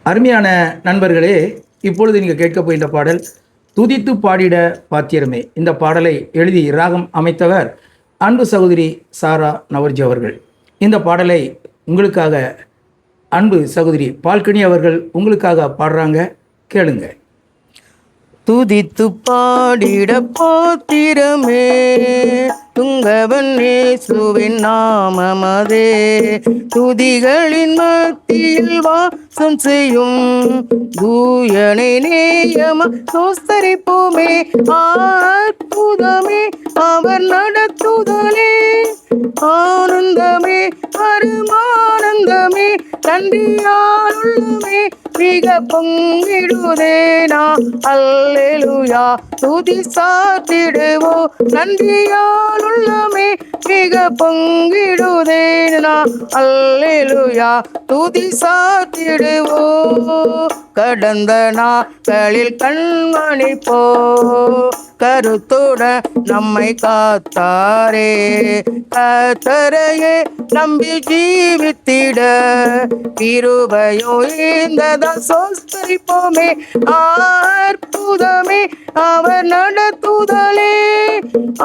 அருமையான நண்பர்களே, இப்பொழுது நீங்கள் கேட்க போகின்ற பாடல் துதித்து பாடிட பாத்திரமே. இந்த பாடலை எழுதி ராகம் அமைத்தவர் அன்பு சகோதரி சாரா நவர்ஜி அவர்கள். இந்த பாடலை உங்களுக்காக அன்பு சகோதரி பால்கனி அவர்கள் உங்களுக்காக பாடுறாங்க, கேளுங்க. துதித்து பாடிட பாத்திரமே துங்கவன் இயேசுவின் நாமமதே, துதிகளின் மத்தியில் வாசம் செய்யும் தூயனை நேயமா சோஸ்தரிப்போமே. அற்புதமே அவர் நடத்துதலே, ஆனந்தமே பரமானந்தமே, நன்றியால் உள்ளமே மிக பொங்கிடுதேனா. அல்லேலூயா துதி சாத்திடுவோ, நன்றியால் உள்ளமே மிக பொங்கிடுதேனா. அல்லேலூயா துதி சாத்திடுவோ. கடந்த நாட்களில் கண்மணி போ கருத்துடன் நம்மை காத்தாரே, கர்த்தரையே நம்பி ஜீவித்திட கிருபையோ ஈந்ததால் சோஸ்தரிப்போமே. அற்புதமே அவர் நடத்துதலே,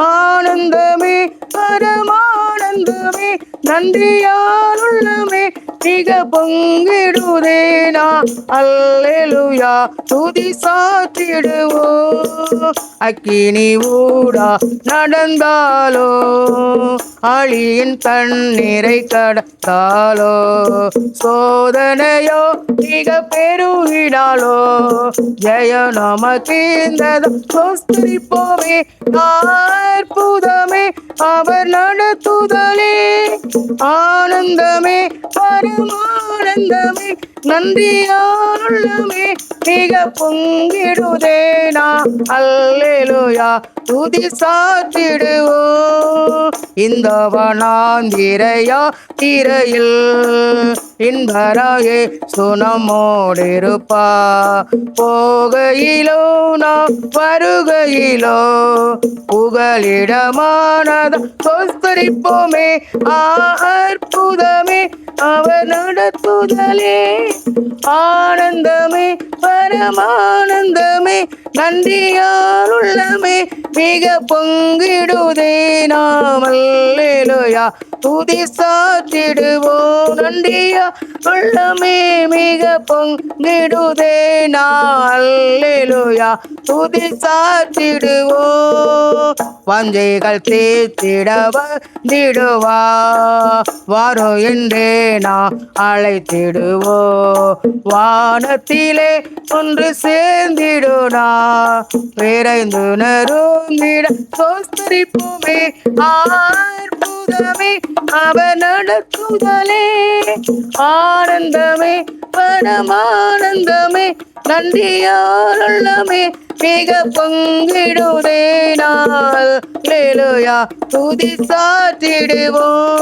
ஆனந்தமே பரமானந்தமே, நன்றியால் உள்ளமே மிக பொங்கிடுதேனா. அல்லேலூயா துதி சாத்திடுவோ. அக்கினி ஊடா நடந்தாலோ, அழியின் தண்ணீரை கடந்தாலோ, சோதனையோ மிக பெருகிடாலோ, ஜெய நமக்கிந்ததும் சோஸ்தரிப்போமே. அற்புதமே அவர் நடத்துதலே, ஆனந்தமே பரமானந்தமே, நன்றியால் உள்ளமே மிக பொங்கிடுதேனா. அல்லேலூயா துதி சாத்திடுவோ. இந்த வனாந்திரையா திரையில் இன்பராயே சுனமோடிருப்பா, போகையிலோ நாம் வருகையிலோ புகலிடமானத சோஸ்தரிப்போமே. அற்புதமே அவர் நடத்துதலே, ஆனந்தமே பரமானந்தமே, நன்றியால் உள்ளமே மிக பொங்கிடுதேனா. அல்லேலூயா துதி சாத்திடுவோ. நன்றியா உள்ளமே மிக பொங்கிடுதேனா. அல்லேலூயா துதி சாத்திடுவோ. வாஞ்சைகள் தீர்த்திட வந்திடுவா, வாரோ என்றே நாம் அழைத்திடுவோ. வானத்திலே ஒன்று சேர்ந்திடுனா, விரைந்து நெருங்கிட சோஸ்தரிப்போமே. அற்புதமே அவர் நடத்துதலே, ஆனந்தமே பரமானந்தமே, நன்றியால் உள்ளமே மிக பொங்கிடுதேனால். அல்லேலூயா துதி சாத்திடுவோம்.